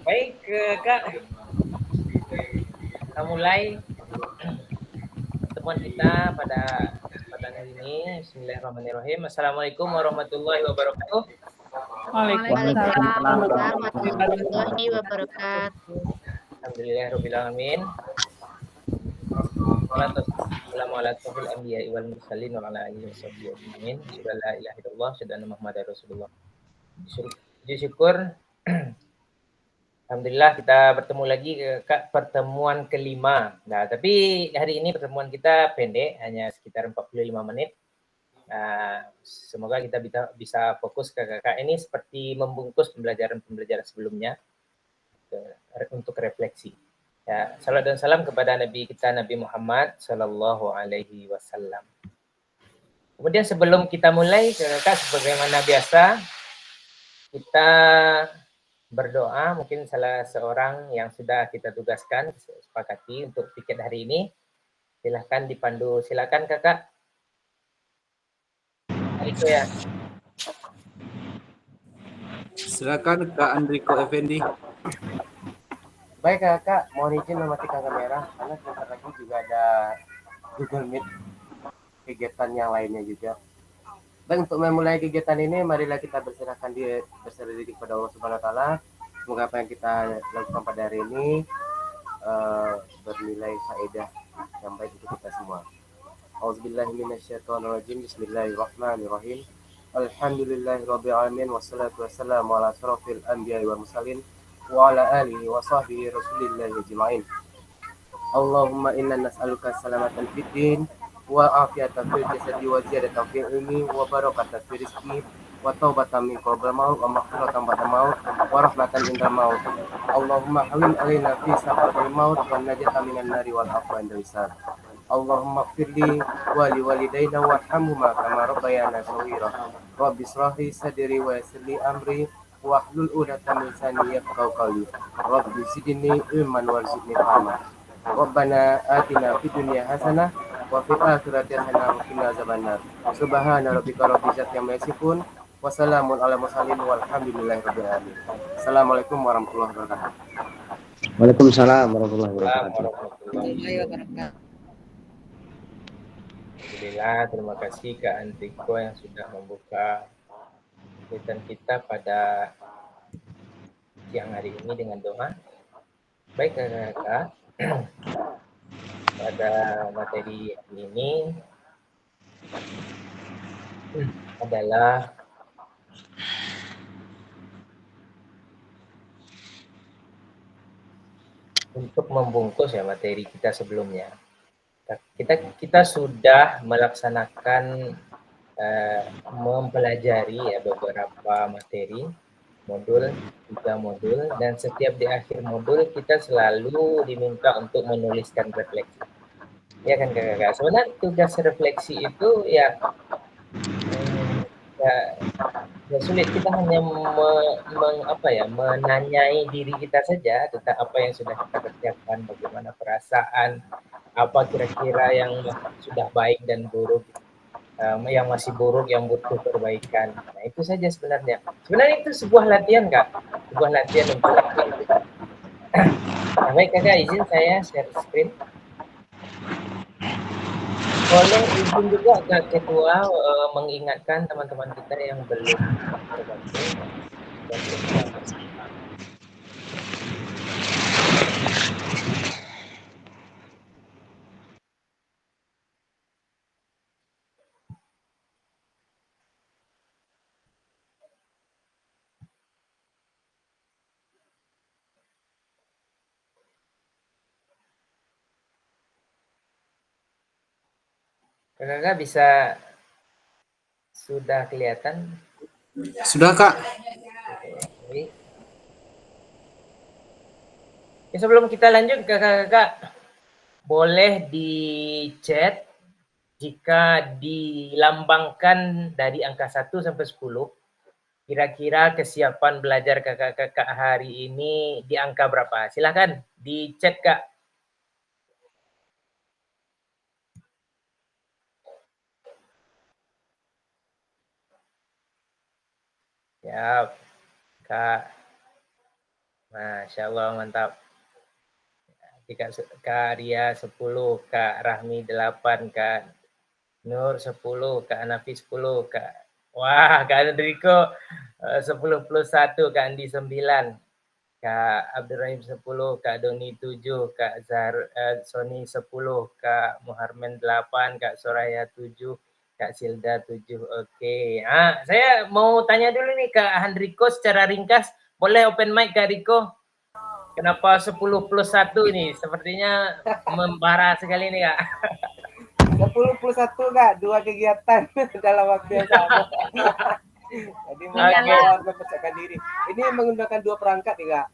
Baik, Kak, kita mulai pertemuan kita pada kesempatan hari ini. Bismillahirrahmanirrahim. Assalamualaikum warahmatullahi wabarakatuh. Waalaikumsalam warahmatullahi wabarakatuh. Alhamdulillahirabbil alamin. Wassalamu ala asyrofil anbiya'i wal mursalin wa ala alihi washabbihi ajmain. Asyhadu an la ilaha illallah, asyhadu anna Muhammadar Rasulullah. Puji syukur. Alhamdulillah kita bertemu lagi Kak, pertemuan kelima. Nah, tapi hari ini pertemuan kita pendek, hanya sekitar 45 menit. Semoga kita bisa fokus ke kakak ini seperti membungkus pembelajaran-pembelajaran sebelumnya untuk refleksi. Ya, salam dan salam kepada Nabi kita Nabi Muhammad Sallallahu Alaihi Wasallam. Kemudian sebelum kita mulai, kakak sebagaimana biasa kita berdoa. Mungkin salah seorang yang sudah kita tugaskan sepakati untuk piket hari ini, silahkan dipandu. Silakan kakak. Itu ya. Silakan Kak Andriko Effendi. Baik kakak, mohon izin mematikan kamera karena sebentar lagi juga ada Google Meet kegiatan yang lainnya juga. Dan untuk memulai kegiatan ini, marilah kita berserah diri kepada Allah Subhanahu Wa Taala. Semoga apa yang kita lakukan pada hari ini bernilai faedah yang baik untuk kita semua. Auzubillahiminasyaitonirrajim. Bismillahirrahmanirrahim. Alhamdulillahirabbil alamin wassalatu wassalamu ala asyrofil anbiya'i wal mursalin wa ala alihi wa sahbihi rasulillahi ajma'in. Allahumma inna nas'aluka salamatan fid din wa afiyatan fil jasadi wa ziyadatan fil ilmi wa barakatan fil rizqi wa taubatan min qabla maut wa maghfiratan ba'da maut wa rahmatan inda maut. Allahumma hawin alaina fi saqatil maut wa najatan minan nari wal afwa inda hisab. Allahumma ighfirli wa li walidayna warhamhuma kama rabbayana shaghira. Rabbi shrah li sadri wa yassir li amri wahlul 'uqdatam min lisani yafqahu qawli. Rabbi zidni ilman warzuqni fahma. Rabbana atina fid dunya hasanah wa fil akhirati hasanah wa qina azabannar. Subhana rabbika rabbil izzati amma yasifun wa salamun alal mursalin walhamdulillahi rabbil alamin. Assalamualaikum warahmatullahi wabarakatuh. Waalaikumsalam warahmatullahi wabarakatuh. Alhamdulillah, terima kasih Kak Andriko yang sudah membuka kegiatan kita pada siang hari ini dengan doa. Baik kakak, pada materi hari ini adalah untuk membungkus ya materi kita sebelumnya. Kita sudah melaksanakan mempelajari ya beberapa materi, modul, 3 modul, dan setiap di akhir modul kita selalu diminta untuk menuliskan refleksi. Ya kan kakak? Sebenarnya tugas refleksi itu ya sulit. Kita hanya menanyai diri kita saja tentang apa yang sudah kita kerjakan, bagaimana perasaan, apa kira-kira yang sudah baik dan buruk, yang masih buruk, yang butuh perbaikan. Nah, itu saja sebenarnya. Sebenarnya itu sebuah latihan, Kak. Sebuah latihan untuk nah, baik, kakak, izin saya share screen. Boleh izin juga Kak Ketua mengingatkan teman-teman kita yang belum bergabung. Kakak bisa sudah kelihatan? Sudah Kak. Oke. Ya, sebelum kita lanjut kakak-kakak boleh di chat jika dilambangkan dari angka 1 sampai 10 kira-kira kesiapan belajar kakak-kakak hari ini di angka berapa? Silahkan di chat Kak. Siap, Kak. Masya Allah, mantap. Kak Ria 10, Kak Rahmi 8, Kak Nur 10, Kak Nafi 10, Kak. Wah, Kak Enrico 10 plus 1, Kak Andi 9, Kak Abdurrahim 10, Kak Doni 7, Kak Sony 10, Kak Muharmen 8, Kak Soraya 7, Kak Silda 7. Oke. Saya mau tanya dulu nih Kak Handriko secara ringkas. Boleh open mic Kak Riko? Kenapa 10 plus 1 ini? Sepertinya membara sekali nih Kak. 10 plus 1 Kak, 2 kegiatan dalam waktu yang sama. Jadi mempersiapkan diri. Ini menggunakan 2 perangkat nih Kak.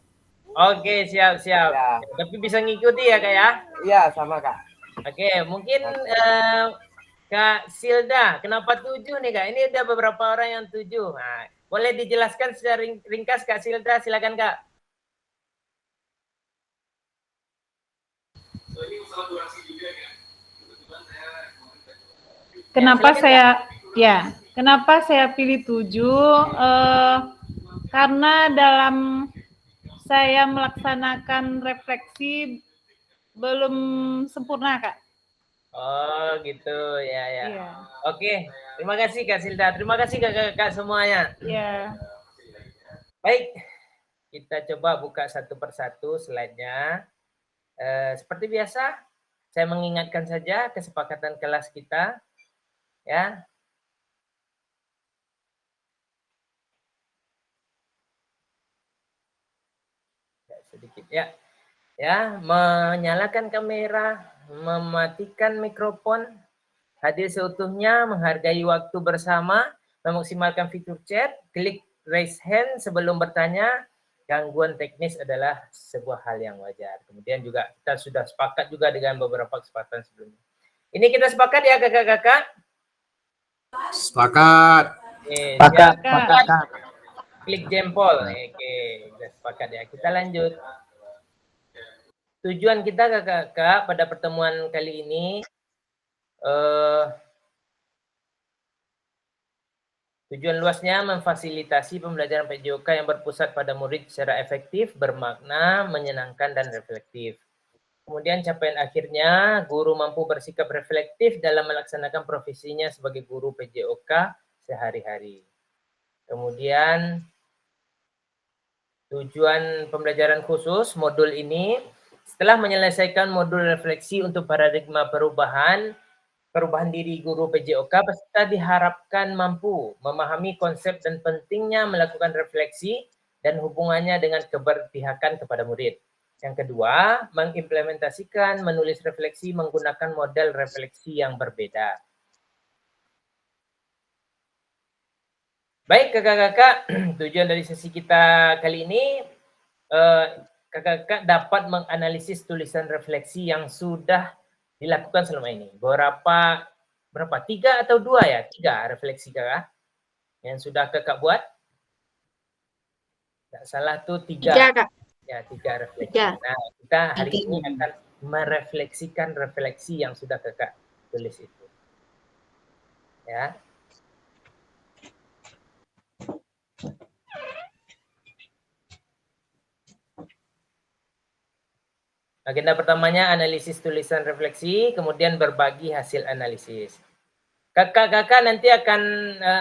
Oke, siap. Ya. Tapi bisa ngikuti ya Kak ya? Iya, sama Kak. Oke, mungkin Kak Silda, kenapa 7 nih Kak? Ini udah beberapa orang yang 7. Nah, boleh dijelaskan secara ringkas Kak Silda, silakan Kak. Kenapa saya pilih 7? Karena dalam saya melaksanakan refleksi belum sempurna, Kak. Oh, gitu ya. Iya. Oke, terima kasih Kak Silda. Terima kasih Kak semuanya. Iya. Baik, kita coba buka satu persatu slide-nya. Seperti biasa, saya mengingatkan saja kesepakatan kelas kita, ya. Sedikit ya, menyalakan kamera, mematikan mikrofon, hadir seutuhnya, menghargai waktu bersama, memaksimalkan fitur chat, klik raise hand sebelum bertanya. Gangguan teknis adalah sebuah hal yang wajar. Kemudian juga kita sudah sepakat juga dengan beberapa kesempatan sebelumnya. Ini kita sepakat ya kakak-kakak? Sepakat. Sepakat. Klik jempol. Oke, kita sepakat ya. Kita lanjut. Tujuan kita kakak-kakak pada pertemuan kali ini tujuan luasnya memfasilitasi pembelajaran PJOK yang berpusat pada murid secara efektif, bermakna, menyenangkan, dan reflektif. Kemudian capaian akhirnya, guru mampu bersikap reflektif dalam melaksanakan profesinya sebagai guru PJOK sehari-hari. Kemudian tujuan pembelajaran khusus modul ini, setelah menyelesaikan modul refleksi untuk paradigma perubahan diri guru PJOK, peserta diharapkan mampu memahami konsep dan pentingnya melakukan refleksi dan hubungannya dengan keberpihakan kepada murid. Yang kedua, mengimplementasikan menulis refleksi menggunakan model refleksi yang berbeda. Baik kakak-kakak, tujuan dari sesi kita kali ini, kakak-kakak dapat menganalisis tulisan refleksi yang sudah dilakukan selama ini. Berapa? 3 atau 2 ya? 3 refleksi kakak yang sudah kakak buat? Tidak salah tuh 3. 3 Kak. Ya, 3 refleksi. Nah, kita hari ini akan merefleksikan refleksi yang sudah kakak tulis itu. Ya. Agenda pertamanya analisis tulisan refleksi, kemudian berbagi hasil analisis. Kakak-kakak nanti akan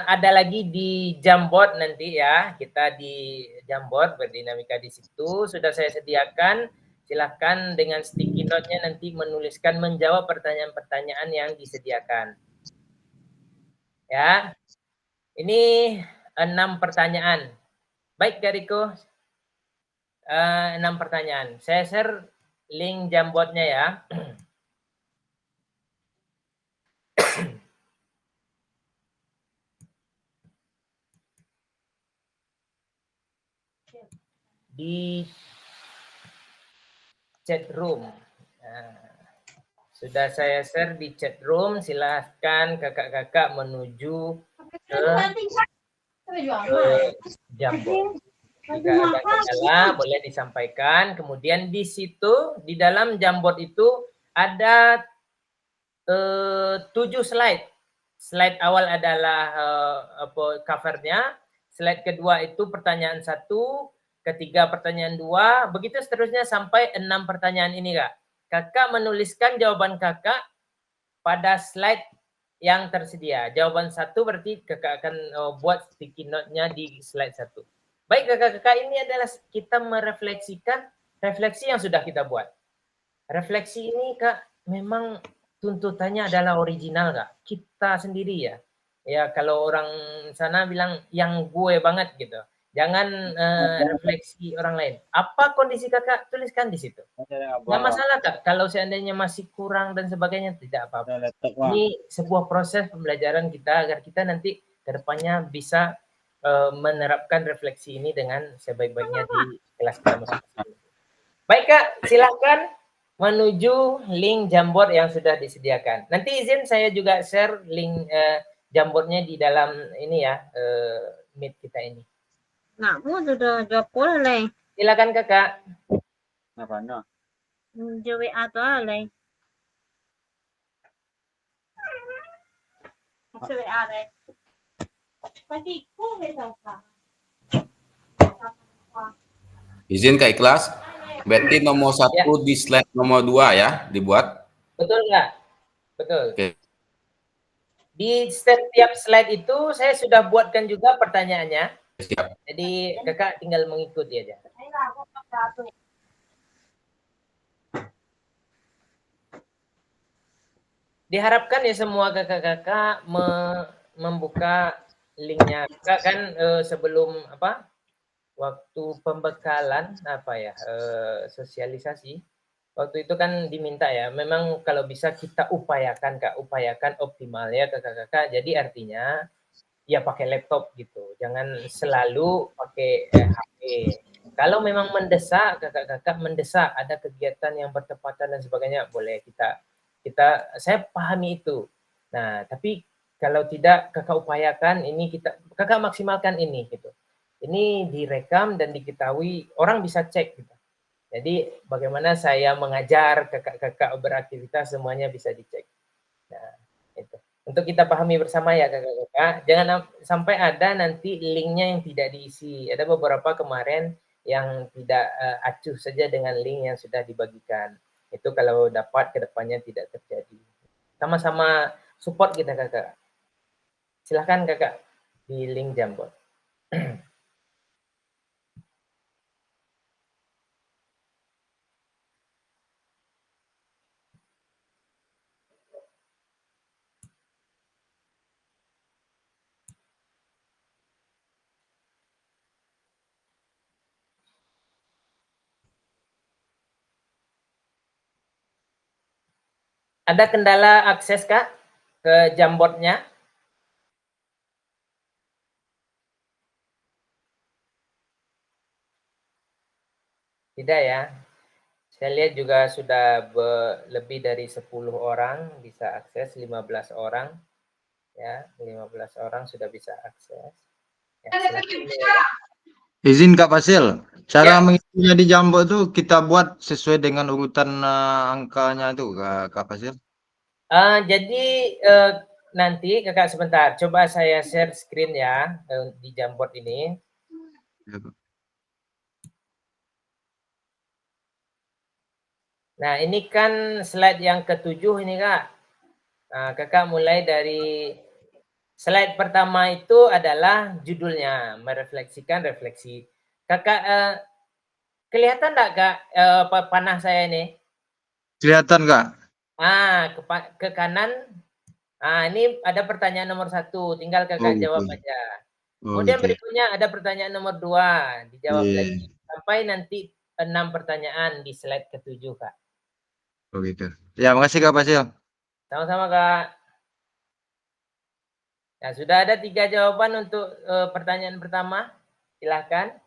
ada lagi di Jamboard nanti ya. Kita di Jamboard berdinamika di situ. Sudah saya sediakan. Silahkan dengan sticky note-nya nanti menuliskan menjawab pertanyaan-pertanyaan yang disediakan. Ya. Ini 6 pertanyaan. Baik, Kak Riko. 6 pertanyaan. Saya share link Jamboard-nya ya. Di chat room. Nah, sudah saya share di chat room. Silahkan kakak-kakak menuju ke Jamboard. Jika ada kendala boleh disampaikan. Kemudian di situ di dalam Jamboard itu ada 7 slide. Slide awal adalah covernya. slide kedua itu pertanyaan 1, ketiga pertanyaan 2, begitu seterusnya sampai 6 pertanyaan ini, Kak. Kakak menuliskan jawaban kakak pada slide yang tersedia. Jawaban 1 berarti kakak akan buat sticky note-nya di slide 1. Baik kakak-kakak, ini adalah kita merefleksikan refleksi yang sudah kita buat. Refleksi ini Kak, memang tuntutannya adalah original Kak. Kita sendiri ya. Ya kalau orang sana bilang yang gue banget gitu. Jangan refleksi orang lain. Apa kondisi kakak, tuliskan di situ. Nggak masalah Kak, kalau seandainya masih kurang dan sebagainya, tidak apa-apa. Ini sebuah proses pembelajaran kita agar kita nanti ke depannya bisa menerapkan refleksi ini dengan sebaik-baiknya di kelas kita masing-masing. Baik Kak, silakan menuju link Jamboard yang sudah disediakan. Nanti izin saya juga share link Jamboardnya di dalam ini ya, Meet kita ini. Nah, sudah jawab pola leh. Silakan kakak. Apanya? Jawab atau leh. Jawab leh. Pasti ku besok. Izin Kak Ikhlas, berarti nomor 1 ya. Di slide nomor 2 ya dibuat. Betul nggak? Betul. Oke. Di setiap slide itu saya sudah buatkan juga pertanyaannya. Siap. Jadi kakak tinggal mengikuti aja. Diharapkan ya semua kakak-kakak membuka linknya. Kakak kan sebelum apa? Waktu pembekalan apa ya? Sosialisasi. Waktu itu kan diminta ya, memang kalau bisa kita upayakan Kak, upayakan optimal ya kakak-kakak. Jadi artinya ya pakai laptop gitu, jangan selalu pakai HP. Kalau memang mendesak, kakak-kakak mendesak, ada kegiatan yang bertepatan dan sebagainya, boleh saya pahami itu. Nah, tapi kalau tidak kakak upayakan ini kakak maksimalkan ini gitu. Ini direkam dan diketahui, orang bisa cek gitu. Jadi bagaimana saya mengajar kakak-kakak beraktivitas semuanya bisa dicek. Nah, itu. Untuk kita pahami bersama ya kakak-kakak, jangan sampai ada nanti linknya yang tidak diisi. Ada beberapa kemarin yang tidak acuh saja dengan link yang sudah dibagikan. Itu kalau dapat ke depannya tidak terjadi. Sama-sama support kita kakak. Silahkan kakak di link Jamboard. Ada kendala akses Kak ke Jamboardnya? Tidak ya. Saya lihat juga sudah lebih dari 10 orang bisa akses, 15 orang. Ya, 15 orang sudah bisa akses. Ya, izin Kak Fasil, cara ya. mengisinya di Jamboard itu kita buat sesuai dengan urutan angkanya itu Kak Fasil. Jadi nanti kakak sebentar, coba saya share screen ya di Jamboard ini. Ya, Nah, ini kan slide yang ke-7 ini Kak. Nah, kakak mulai dari slide pertama itu adalah judulnya, merefleksikan refleksi. Kakak kelihatan enggak Kak panah saya ini? kelihatan Kak. Ke kanan. Ini ada pertanyaan nomor 1, tinggal kakak jawab aja. Kemudian berikutnya ada pertanyaan nomor 2, dijawab lagi. Sampai nanti 6 pertanyaan di slide ke-7 Kak. Oh gitu. Ya, makasih Kak Fasil. Sama-sama Kak. Nah, sudah ada 3 jawaban untuk pertanyaan pertama. Silahkan.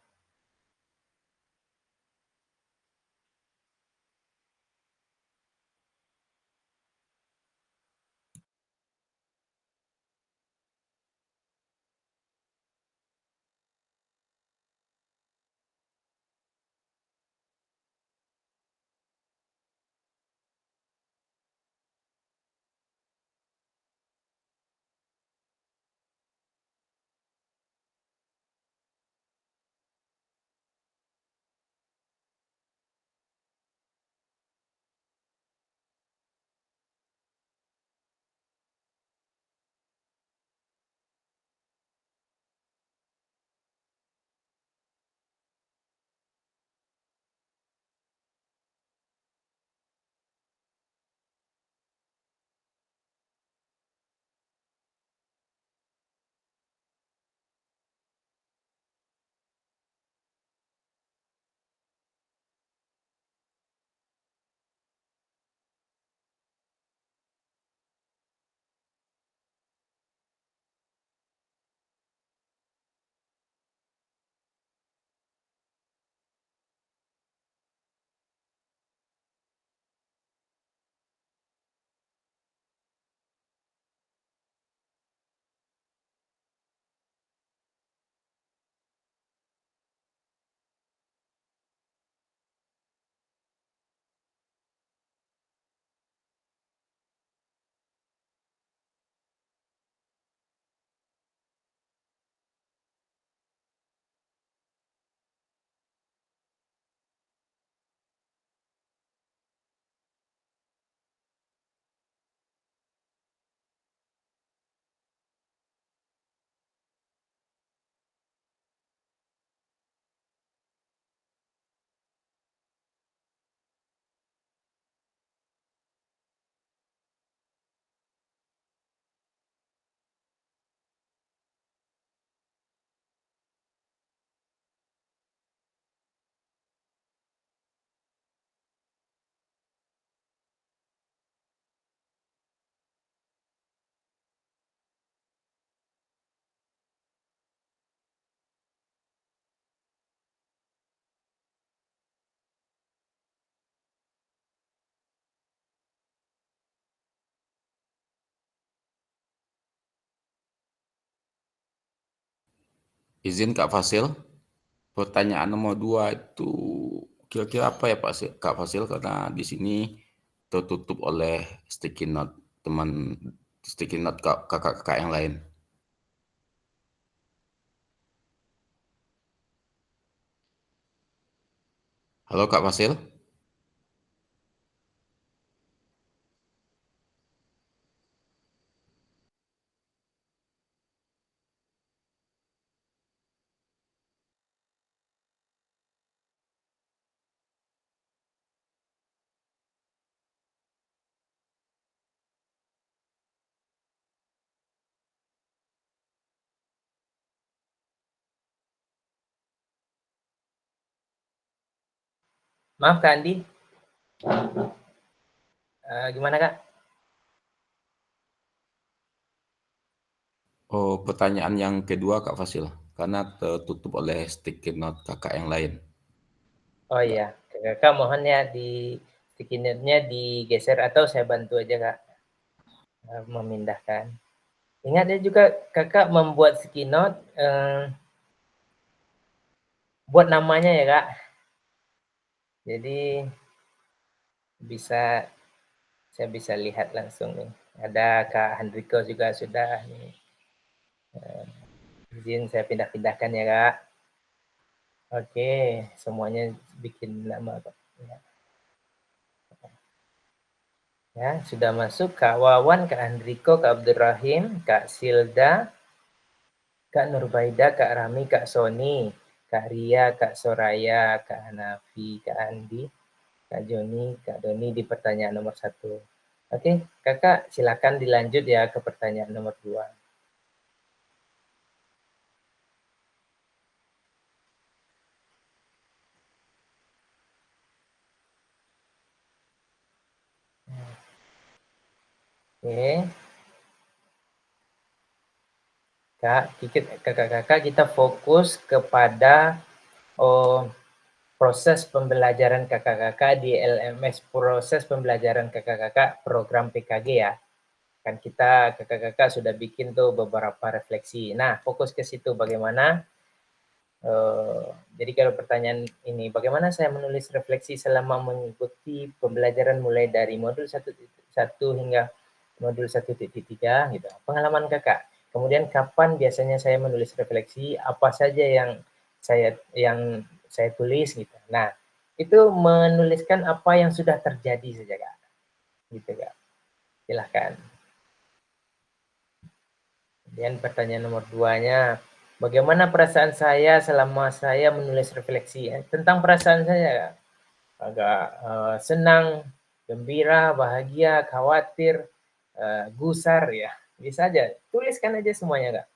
Izin Kak Fasil, pertanyaan nomor 2 itu kira-kira apa ya Kak Fasil, karena di sini tertutup oleh sticky note kakak-kakak yang lain. Halo Kak Fasil. Maaf Kak Andi. Gimana Kak? Oh, pertanyaan yang kedua Kak Fasil, karena tertutup oleh sticky note kakak yang lain. Oh iya, Kakak mohon ya di sticky note-nya digeser atau saya bantu aja Kak memindahkan. Ingat ya juga Kakak membuat sticky note, buat namanya ya Kak. Jadi saya bisa lihat langsung nih. Ada Kak Handriko juga sudah nih. Izin saya pindah-pindahkan ya Kak. Oke, semuanya bikin nama Kak. Ya, sudah masuk Kak Wawan, Kak Handriko, Kak Abdurrahim, Kak Silda, Kak Nurbaida, Kak Rami, Kak Sony, Kak Ria, Kak Soraya, Kak Hanafi, Kak Andi, Kak Joni, Kak Doni di pertanyaan nomor 1. Oke, Kakak silakan dilanjut ya ke pertanyaan nomor 2. Oke. Kakak-kakak kita fokus kepada proses pembelajaran kakak-kakak di LMS, proses pembelajaran kakak-kakak program PKG ya. Kan kita kakak-kakak sudah bikin tuh beberapa refleksi. Nah, fokus ke situ bagaimana. Jadi kalau pertanyaan ini, bagaimana saya menulis refleksi selama mengikuti pembelajaran mulai dari modul 1.1 hingga modul 1.3 gitu. Pengalaman kakak. Kemudian kapan biasanya saya menulis refleksi, apa saja yang saya tulis gitu. Nah, itu menuliskan apa yang sudah terjadi saja Kak. Gitu Kak. Silahkan. Kemudian pertanyaan nomor 2-nya, bagaimana perasaan saya selama saya menulis refleksi? Tentang perasaan saya, agak senang, gembira, bahagia, khawatir, gusar ya. Bisa aja, tuliskan aja semuanya Kak.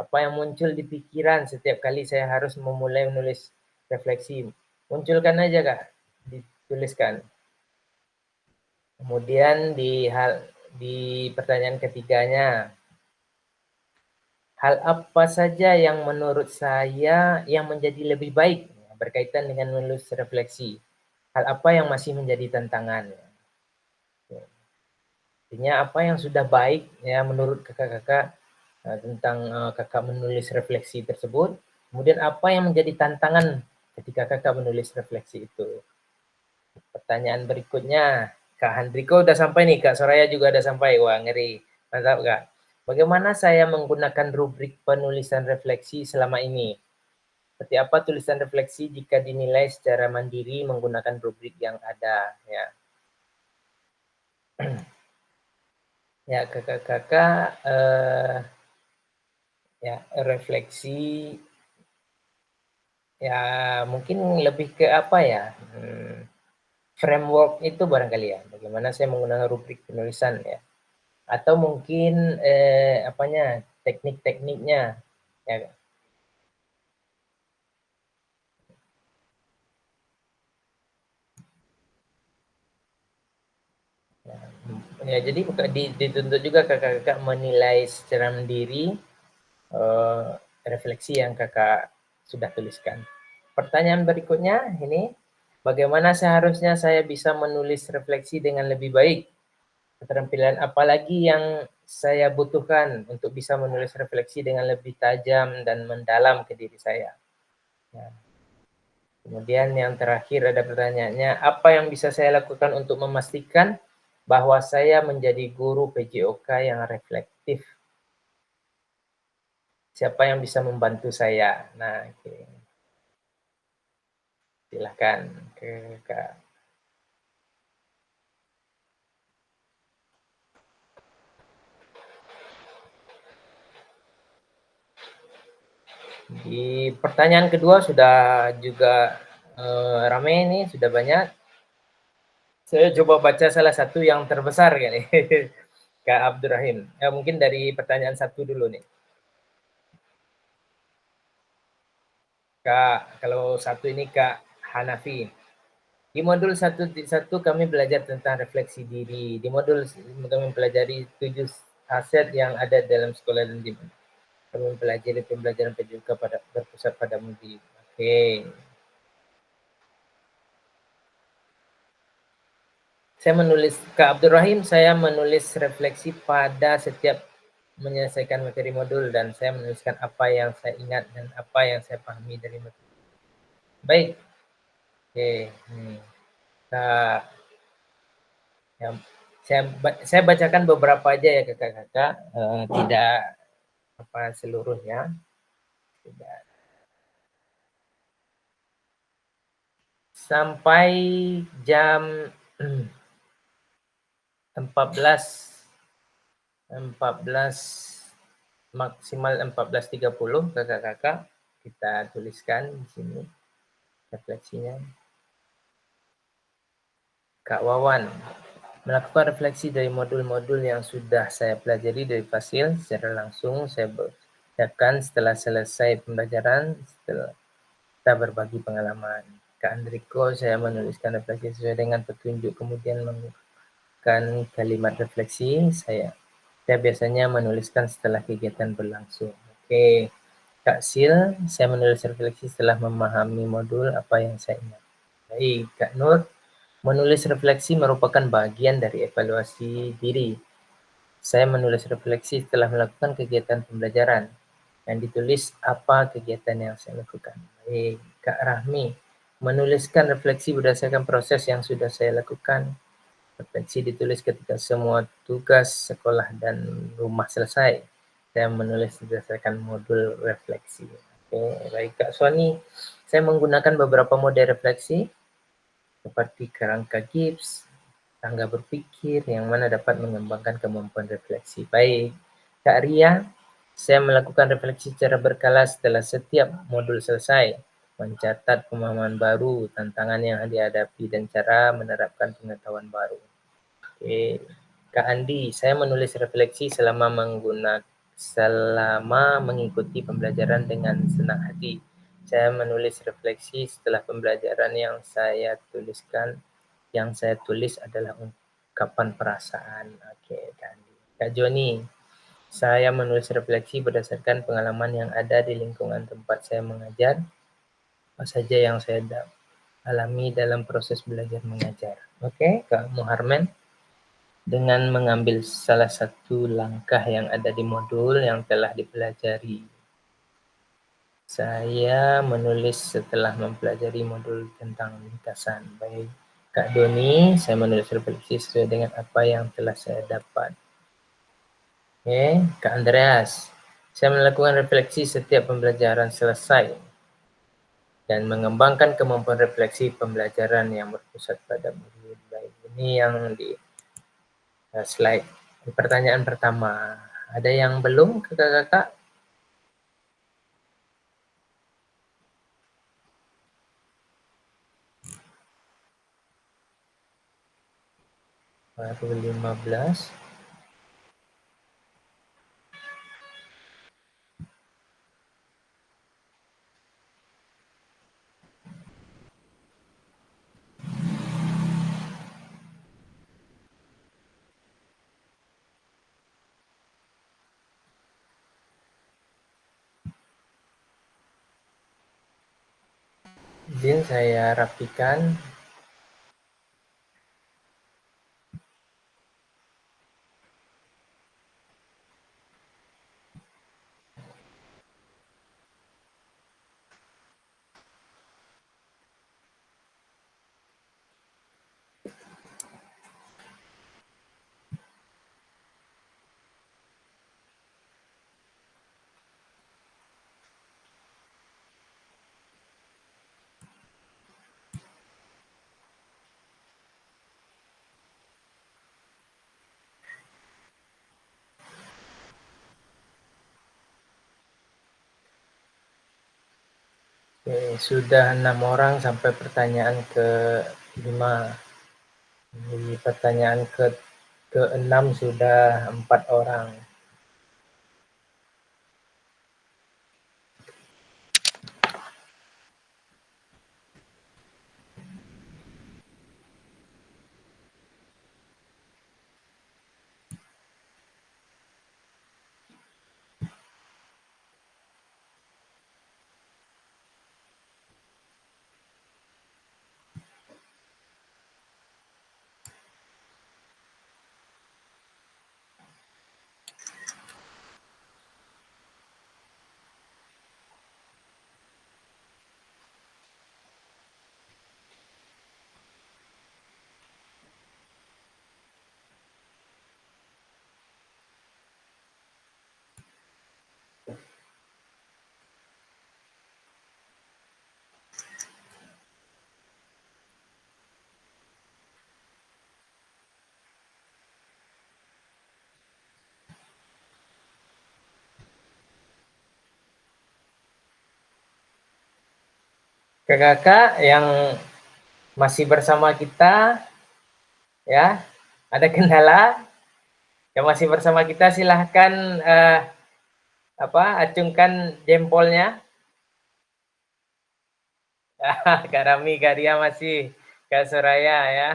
Apa yang muncul di pikiran setiap kali saya harus memulai menulis refleksi. Munculkan aja Kak, dituliskan. Kemudian di pertanyaan ketiganya, hal apa saja yang menurut saya yang menjadi lebih baik berkaitan dengan menulis refleksi? Hal apa yang masih menjadi tantangan? Artinya apa yang sudah baik ya menurut kakak-kakak tentang kakak menulis refleksi tersebut. Kemudian apa yang menjadi tantangan ketika kakak menulis refleksi itu. Pertanyaan berikutnya, Kak Handriko udah sampai nih, Kak Soraya juga udah sampai. Wah, ngeri. Mantap, Kak. Bagaimana saya menggunakan rubrik penulisan refleksi selama ini? Seperti apa tulisan refleksi jika dinilai secara mandiri menggunakan rubrik yang ada? Ya, ya kakak-kakak ya refleksi ya mungkin lebih ke apa ya? Framework itu barangkali ya. Bagaimana saya menggunakan rubrik penulisan ya? Atau mungkin teknik-tekniknya ya. Ya, jadi dituntut juga kakak-kakak menilai secara mandiri refleksi yang kakak sudah tuliskan. Pertanyaan berikutnya ini, bagaimana seharusnya saya bisa menulis refleksi dengan lebih baik? Keterampilan apa lagi yang saya butuhkan untuk bisa menulis refleksi dengan lebih tajam dan mendalam ke diri saya. Ya. Kemudian yang terakhir ada pertanyaannya, apa yang bisa saya lakukan untuk memastikan bahwa saya menjadi guru PJOK yang reflektif? Siapa yang bisa membantu saya? Nah, oke. Silahkan ke Kak. Di pertanyaan kedua sudah juga ramai ini, sudah banyak. Saya coba baca salah satu yang terbesar kali. Kak Abdurrahim. Mungkin dari pertanyaan satu dulu nih. Kak, kalau satu ini Kak Hanafi. Di modul 1.1 kami belajar tentang refleksi diri. Di modul kami mempelajari 7 aset yang ada dalam sekolah dan di kami mempelajari pembelajaran PJOK berpusat pada mudi. Oke. Saya menulis, Kak Abdurrahim, saya menulis refleksi pada setiap menyelesaikan materi modul dan saya menuliskan apa yang saya ingat dan apa yang saya pahami dari materi. Baik. Oke. Kak, ya, saya bacakan beberapa aja ya kakak-kakak, tidak apa seluruhnya. Tidak. Sampai jam 14 maksimal 14.30 kakak-kakak kita tuliskan di sini refleksinya. Kak Wawan, melakukan refleksi dari modul-modul yang sudah saya pelajari dari Fasil secara langsung saya bacakan setelah selesai pembelajaran, setelah kita berbagi pengalaman. Kak Andriko, saya menuliskan refleksi sesuai dengan petunjuk, kemudian menggunakan kalimat refleksi. Saya biasanya menuliskan setelah kegiatan berlangsung. Oke. Kak Sil, saya menulis refleksi setelah memahami modul apa yang saya ingat. Baik, Kak Nur, menulis refleksi merupakan bagian dari evaluasi diri. Saya menulis refleksi setelah melakukan kegiatan pembelajaran. Yang ditulis apa kegiatan yang saya lakukan. Baik, Kak Rahmi, menuliskan refleksi berdasarkan proses yang sudah saya lakukan. Refleksi ditulis ketika semua tugas sekolah dan rumah selesai. Saya menulis berdasarkan modul refleksi. Oke, baik Kak Sony. Saya menggunakan beberapa model refleksi seperti kerangka Gibbs, tangga berpikir yang mana dapat mengembangkan kemampuan refleksi. Baik, Kak Ria, saya melakukan refleksi secara berkala setelah setiap modul selesai, mencatat pemahaman baru, tantangan yang dihadapi, dan cara menerapkan pengetahuan baru. Oke, Kak Andi, saya menulis refleksi selama mengikuti pembelajaran dengan senang hati. Saya menulis refleksi setelah pembelajaran yang saya tulis adalah ungkapan perasaan. Oke, Kak Andi. Kak Joni, saya menulis refleksi berdasarkan pengalaman yang ada di lingkungan tempat saya mengajar, apa saja yang saya alami dalam proses belajar mengajar. Oke, Kak Muharman, dengan mengambil salah satu langkah yang ada di modul yang telah dipelajari. Saya menulis setelah mempelajari modul tentang lintasan. Baik, Kak Doni, saya menulis refleksi sesuai dengan apa yang telah saya dapat. Oke, Kak Andreas, saya melakukan refleksi setiap pembelajaran selesai dan mengembangkan kemampuan refleksi pembelajaran yang berpusat pada murid. Baik, ini yang di slide pertanyaan pertama. Ada yang belum kakak-kakak? Baru 15. Izin saya rapikan. Oke, sudah 6 orang sampai pertanyaan ke-5. Di pertanyaan ke-6 sudah 4 orang. Kakak-kakak yang masih bersama kita, ya, ada kendala? Yang masih bersama kita silahkan acungkan jempolnya. Kak Rami, Kak Ria masih, Kak Soraya ya.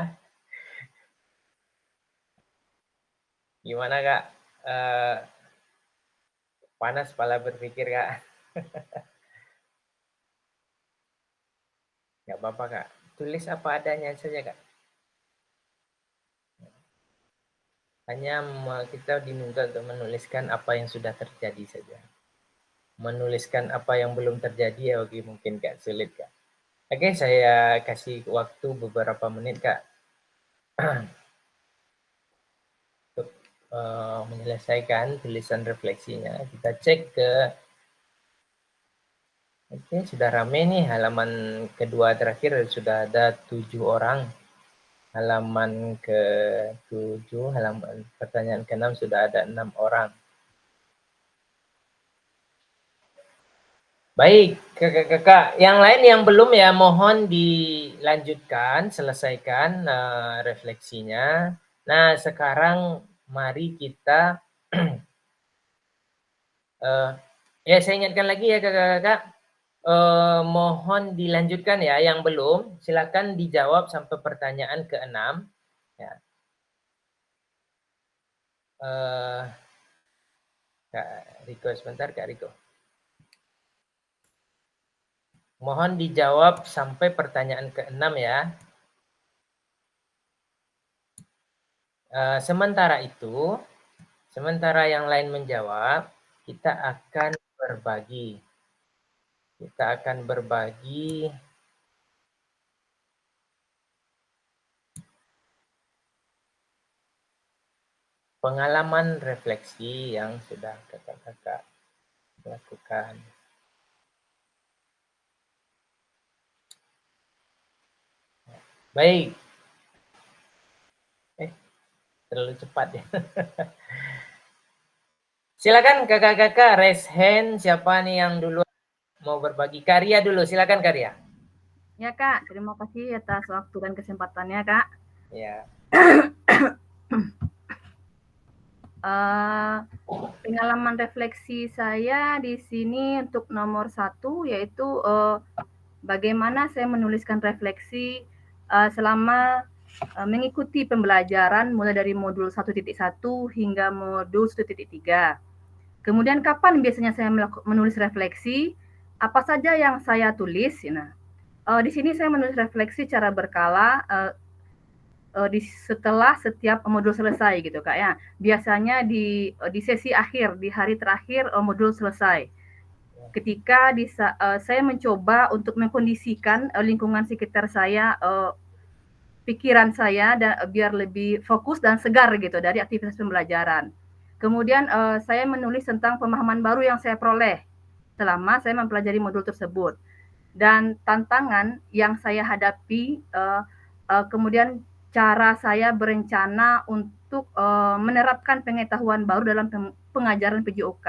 Gimana Kak? Panas kepala berpikir Kak. Nggak apa-apa Kak, tulis apa adanya saja Kak. Hanya kita diminta untuk menuliskan apa yang sudah terjadi saja. Menuliskan apa yang belum terjadi ya oke, mungkin Kak sulit Kak. Oke, saya kasih waktu beberapa menit Kak untuk menyelesaikan tulisan refleksinya. Kita cek ke Oke, sudah rame nih halaman kedua terakhir sudah ada 7 orang. Halaman ke-7, halaman pertanyaan ke-6 sudah ada 6 orang. Baik, kakak-kakak. Yang lain yang belum ya mohon dilanjutkan, selesaikan refleksinya. Nah, sekarang mari kita ya saya ingatkan lagi ya kakak-kakak. Mohon dilanjutkan ya yang belum, silakan dijawab sampai pertanyaan ke-6 ya. Kak Riko sebentar Kak Riko. Mohon dijawab sampai pertanyaan ke-6 ya. Sementara itu, sementara yang lain menjawab, kita akan berbagi. Kita akan berbagi pengalaman refleksi yang sudah kakak-kakak lakukan. Baik. Terlalu cepat ya. Silakan kakak-kakak raise hand, siapa nih yang dulu mau berbagi. Karya dulu, silakan Karya. Ya Kak, terima kasih atas waktu dan kesempatannya Kak. Ya. Pengalaman refleksi saya di sini untuk nomor 1 yaitu bagaimana saya menuliskan refleksi selama mengikuti pembelajaran mulai dari modul 1.1 hingga modul 1.3. Kemudian kapan biasanya saya menulis refleksi, apa saja yang saya tulis. Nah, di sini saya menulis refleksi secara berkala setelah setiap modul selesai gitu Kak ya. Biasanya di sesi akhir, di hari terakhir modul selesai. Ketika saya mencoba untuk mengkondisikan lingkungan sekitar saya, pikiran saya dan biar lebih fokus dan segar gitu dari aktivitas pembelajaran. Kemudian saya menulis tentang pemahaman baru yang saya peroleh selama saya mempelajari modul tersebut dan tantangan yang saya hadapi, kemudian cara saya berencana untuk menerapkan pengetahuan baru dalam pengajaran PJOK.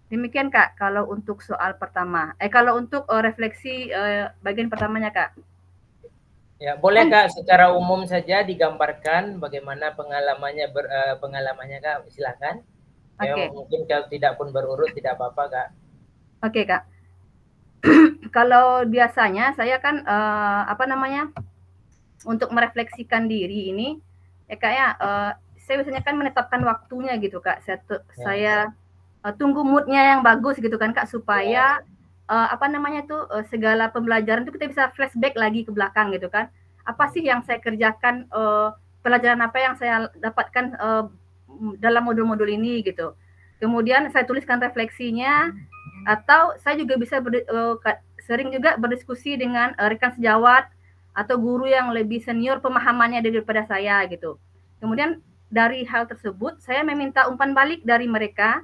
Demikian Kak, kalau untuk soal pertama. Kalau untuk refleksi bagian pertamanya Kak. Ya, boleh Kak secara umum saja digambarkan bagaimana pengalamannya Kak, silakan. Ya, Oke. mungkin kalau tidak pun berurut tidak apa-apa Kak. Oke Kak. Kalau biasanya saya kan untuk merefleksikan diri ini Kak ya, saya biasanya kan menetapkan waktunya gitu Kak. Saya tunggu mood-nya yang bagus gitu kan Kak, supaya segala pembelajaran itu kita bisa flashback lagi ke belakang gitu kan. Apa sih yang saya kerjakan, pelajaran apa yang saya dapatkan dalam modul-modul ini gitu. Kemudian saya tuliskan refleksinya, atau saya juga bisa sering juga berdiskusi dengan rekan sejawat atau guru yang lebih senior pemahamannya daripada saya gitu. Kemudian dari hal tersebut saya meminta umpan balik dari mereka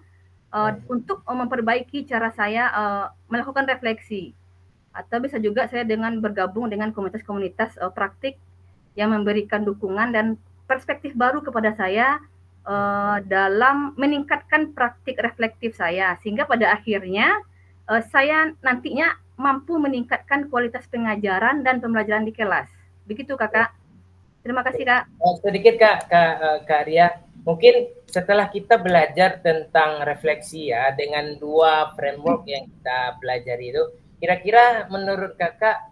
untuk memperbaiki cara saya melakukan refleksi. Atau bisa juga saya dengan bergabung dengan komunitas-komunitas praktik yang memberikan dukungan dan perspektif baru kepada saya dalam meningkatkan praktik reflektif saya, sehingga pada akhirnya saya nantinya mampu meningkatkan kualitas pengajaran dan pembelajaran di kelas. Begitu Kakak. Terima kasih Kak. Sedikit Kak Ria, mungkin setelah kita belajar tentang refleksi ya dengan 2 framework yang kita pelajari itu, kira-kira menurut Kakak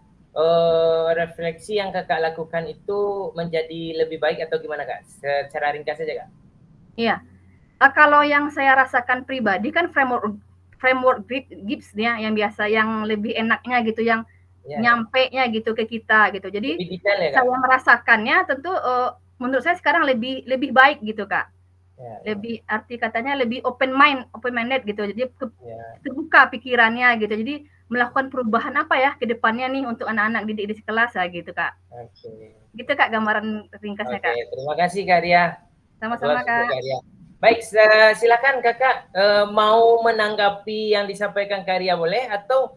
refleksi yang Kakak lakukan itu menjadi lebih baik atau gimana Kak? Secara ringkas saja Kak. Iya. Kalau yang saya rasakan pribadi kan framework Gibbs ya, yang biasa, yang lebih enaknya gitu, yang nyampe-nya gitu ke kita gitu. Jadi detail, ya, Kak? saya merasakannya tentu menurut saya sekarang lebih baik gitu Kak. Lebih arti katanya lebih open-minded gitu. Jadi terbuka pikirannya gitu. Jadi melakukan perubahan apa ya ke depannya nih untuk anak-anak didik di kelas ya gitu Kak. Gitu Kak gambaran ringkasnya Kak. Terima kasih Kak Ria. Sama-sama Kak. Baik, silakan Kakak mau menanggapi yang disampaikan Kak Ria boleh, atau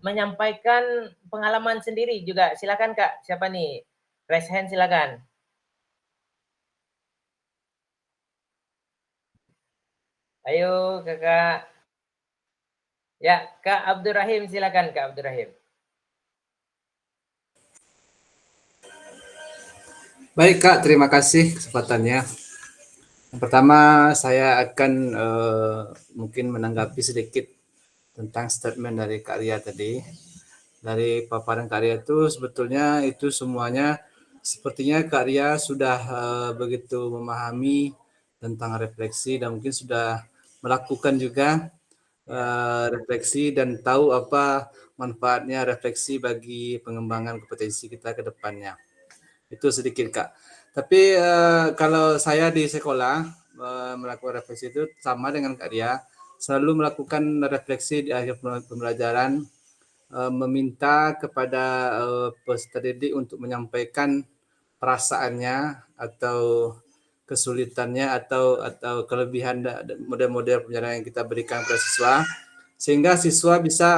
menyampaikan pengalaman sendiri juga. Silakan Kak, siapa nih? Raise hand silakan. Ayo Kakak. Ya, Kak Abdurrahim silakan Kak Abdurrahim. Baik Kak, terima kasih kesempatannya. Yang pertama saya akan mungkin menanggapi sedikit tentang statement dari Kak Ria tadi. Dari paparan Kak Ria itu sebetulnya itu semuanya sepertinya Kak Ria sudah begitu memahami tentang refleksi dan mungkin sudah melakukan juga refleksi dan tahu apa manfaatnya refleksi bagi pengembangan kompetensi kita ke depannya. Itu sedikit Kak. Tapi kalau saya di sekolah melakukan refleksi itu sama dengan Kak Ria, selalu melakukan refleksi di akhir pembelajaran, meminta kepada peserta didik untuk menyampaikan perasaannya atau kesulitannya atau kelebihan model-model pembelajaran yang kita berikan kepada siswa, sehingga siswa bisa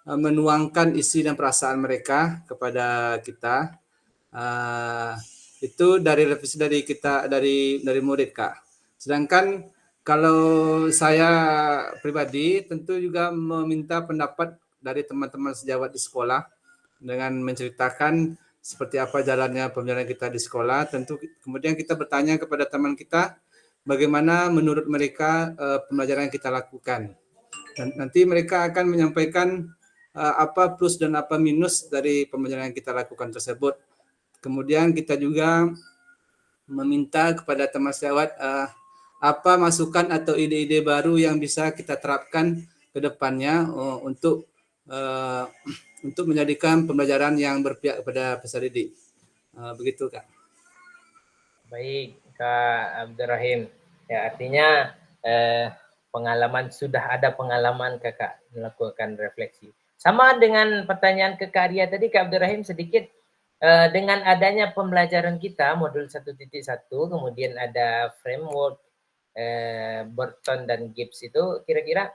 menuangkan isi dan perasaan mereka kepada kita. Itu dari revisi dari kita dari murid Kak. Sedangkan kalau saya pribadi tentu juga meminta pendapat dari teman-teman sejawat di sekolah dengan menceritakan seperti apa jalannya pembelajaran kita di sekolah. Tentu kemudian kita bertanya kepada teman kita bagaimana menurut mereka pembelajaran yang kita lakukan. Dan nanti mereka akan menyampaikan apa plus dan apa minus dari pembelajaran yang kita lakukan tersebut. Kemudian kita juga meminta kepada teman sejawat apa masukan atau ide-ide baru yang bisa kita terapkan ke depannya untuk menjadikan pembelajaran yang berpihak kepada peserta didik. Begitu Kak. Baik Kak Abdurrahim. Ya, artinya sudah ada pengalaman Kakak melakukan refleksi. Sama dengan pertanyaan ke Kak Ria tadi, Kak Abdurrahim, sedikit dengan adanya pembelajaran kita modul 1.1, kemudian ada framework Burton dan Gibbs itu, kira-kira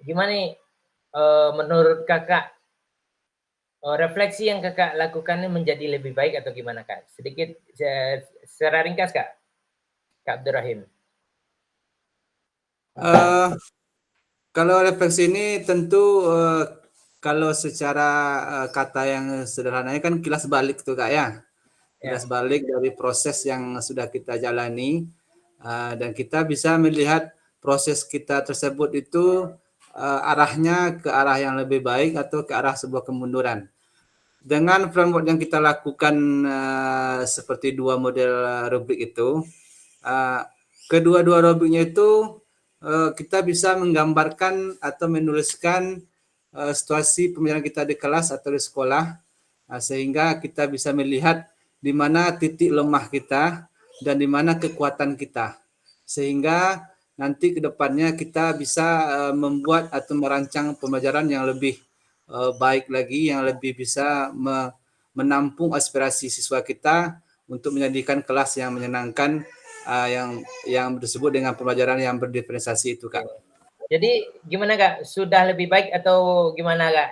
gimana nih menurut Kakak refleksi yang Kakak lakukan menjadi lebih baik atau gimana Kak? Sedikit secara ringkas Kak Abdurrahim. Eh, kalau refleksi ini tentu kalau secara kata yang sederhananya kan kilas balik tuh Kak ya. Kilas balik dari proses yang sudah kita jalani dan kita bisa melihat proses kita tersebut itu arahnya ke arah yang lebih baik atau ke arah sebuah kemunduran. Dengan framework yang kita lakukan seperti dua model rubrik itu, kedua-dua rubriknya itu kita bisa menggambarkan atau menuliskan situasi pembelajaran kita di kelas atau di sekolah sehingga kita bisa melihat di mana titik lemah kita dan di mana kekuatan kita. Sehingga nanti ke depannya kita bisa membuat atau merancang pembelajaran yang lebih baik lagi, yang lebih bisa menampung aspirasi siswa kita untuk menjadikan kelas yang menyenangkan yang disebut dengan pembelajaran yang berdiferensiasi itu Kak. Jadi gimana Kak? Sudah lebih baik atau gimana Kak?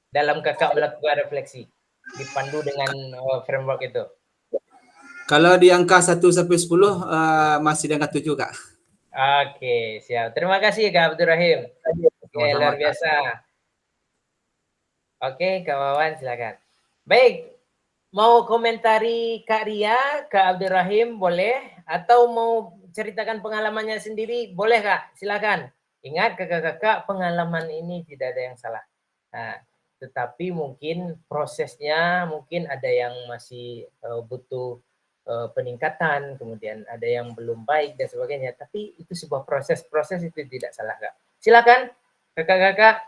Dalam Kakak melakukan refleksi dipandu dengan framework itu. Kalau di angka 1 sampai 10 masih di angka 7 Kak. Oke, siap. Terima kasih Kak Abdul Rahim. Oke, luar biasa. Oke, Kak Wawan silakan. Baik, mau komentari Kak Ria, Kak Abdul Rahim boleh, atau mau ceritakan pengalamannya sendiri boleh Kak, silakan. Ingat kakak-kakak, pengalaman ini tidak ada yang salah. Nah, tetapi mungkin prosesnya mungkin ada yang masih butuh peningkatan, kemudian ada yang belum baik dan sebagainya. Tapi itu sebuah proses itu tidak salah Kak. Silakan kakak-kakak,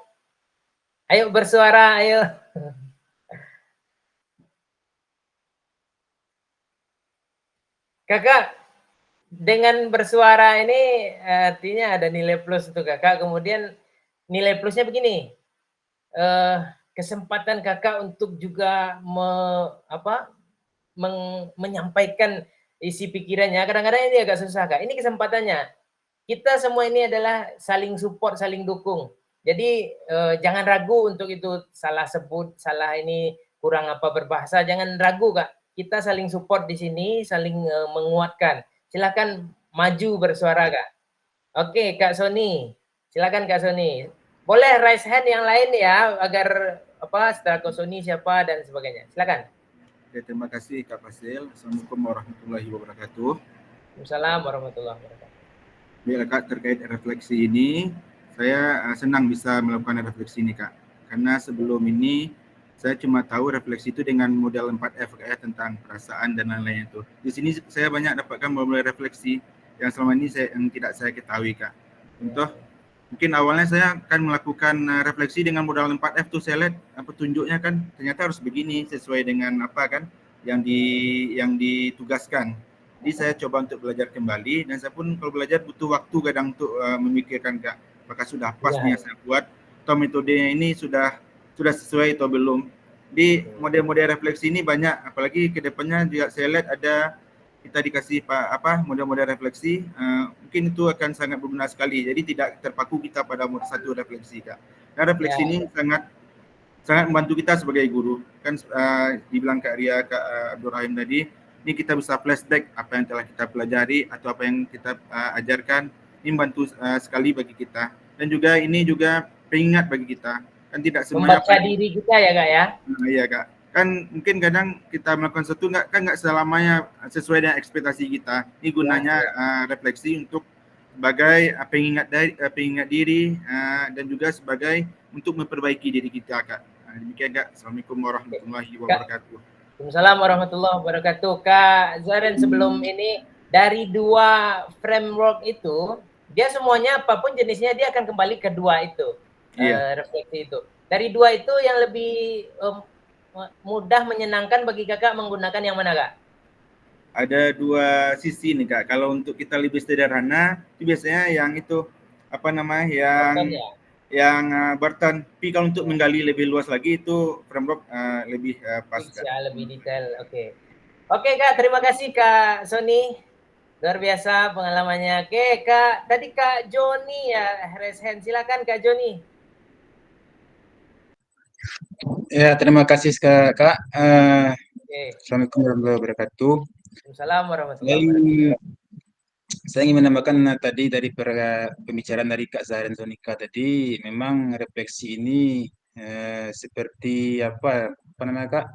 ayo bersuara, ayo. Kakak, dengan bersuara ini artinya ada nilai plus untuk kakak. Kemudian nilai plusnya begini, kesempatan kakak untuk juga menyampaikan isi pikirannya. Kadang-kadang ini agak susah Kak. Ini kesempatannya. Kita semua ini adalah saling support, saling dukung. Jadi jangan ragu untuk itu, salah sebut, salah ini, kurang apa berbahasa, jangan ragu Kak. Kita saling support di sini, saling menguatkan. Silakan maju bersuara Kak. Oke Kak Sony, silakan Kak Sony. Boleh raise hand yang lain ya, agar setelah Kak Sony siapa dan sebagainya. Silakan. Oke, terima kasih Kak Fasil. Assalamualaikum warahmatullahi wabarakatuh. Waalaikumsalam warahmatullahi wabarakatuh. Baik Kak, terkait refleksi ini, saya senang bisa melakukan refleksi ini Kak. Karena sebelum ini saya cuma tahu refleksi itu dengan model 4F ya, tentang perasaan dan lain-lain itu. Di sini saya banyak dapatkan model refleksi yang selama ini yang tidak saya ketahui Kak. Contoh, mungkin awalnya saya akan melakukan refleksi dengan modal 4F tuh, saya lihat petunjuknya kan ternyata harus begini sesuai dengan apa kan yang ditugaskan. Jadi saya coba untuk belajar kembali, dan saya pun kalau belajar butuh waktu kadang untuk memikirkan Kak, apakah sudah pas nih yang saya buat atau metodenya ini sudah sesuai atau belum. Di model-model refleksi ini banyak, apalagi ke depannya juga saya lihat ada kita dikasih model-model refleksi, mungkin itu akan sangat berguna sekali. Jadi tidak terpaku kita pada satu refleksi Kak. Dan refleksi ini sangat membantu kita sebagai guru. Kan dibilang Kak Ria, Kak Abdul Rahim tadi, ini kita bisa flashback apa yang telah kita pelajari atau apa yang kita ajarkan. Ini membantu sekali bagi kita. Dan juga ini juga pengingat bagi kita. Kan tidak semuanya membaca diri kita ya Kak ya. Iya Kak. Kan mungkin kadang kita melakukan sesuatu nggak selamanya sesuai dengan ekspektasi kita. Ini gunanya refleksi untuk sebagai pengingat diri dan juga sebagai untuk memperbaiki diri kita Kak. Demikian Kak. Assalamualaikum warahmatullahi wabarakatuh. Waalaikumsalam warahmatullahi wabarakatuh. Kak Zaren, sebelum ini dari dua framework itu, dia semuanya apapun jenisnya dia akan kembali ke dua itu. Refleksi itu. Dari dua itu yang lebih mudah menyenangkan bagi kakak menggunakan yang mana Kak? Ada dua sisi nih Kak. Kalau untuk kita lebih sederhana, itu biasanya yang itu yang Barton. Tapi kalau untuk menggali lebih luas lagi itu framework lebih pas Kak. Lebih detail. Oke Kak, terima kasih Kak Sony. Luar biasa pengalamannya. Oke Kak, tadi Kak Joni ya, raise hand. Silakan Kak Joni. Ya, terima kasih Kak. Assalamualaikum warahmatullahi wabarakatuh. Waalaikumsalam warahmatullahi wabarakatuh. Saya ingin menambahkan tadi dari pembicaraan dari Kak Zahra dan Sonika tadi, memang refleksi ini seperti apa namanya Kak?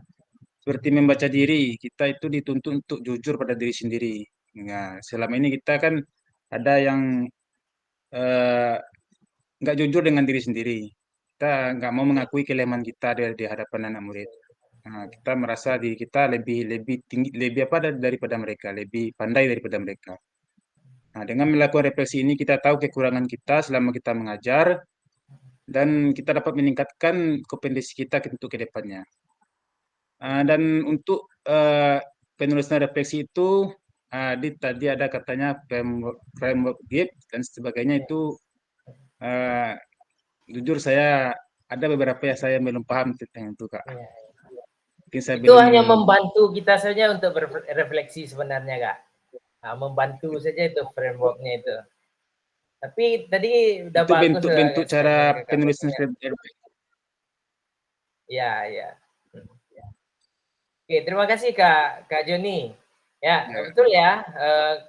Seperti membaca diri. Kita itu dituntut untuk jujur pada diri sendiri. Nah, selama ini kita kan ada yang eh, nggak jujur dengan diri sendiri. Kita nggak mau mengakui kelemahan kita di hadapan anak murid. Nah, kita merasa diri kita lebih tinggi, lebih apa daripada mereka, lebih pandai daripada mereka. Nah, dengan melakukan refleksi ini kita tahu kekurangan kita selama kita mengajar dan kita dapat meningkatkan kompetensi kita untuk ke depannya. Dan untuk penulisan refleksi itu tadi ada katanya framework GIP dan sebagainya itu jujur saya ada beberapa yang saya belum paham tentang itu Kak. Mungkin saya Itu belum hanya membantu kita saja untuk berefleksi sebenarnya Kak. Nah, membantu saja itu frameworknya itu. Tapi tadi udah itu bagus. bentuk cara penulisan refleksi. Ya, ya. Oke, terima kasih Kak Joni. Ya, betul ya,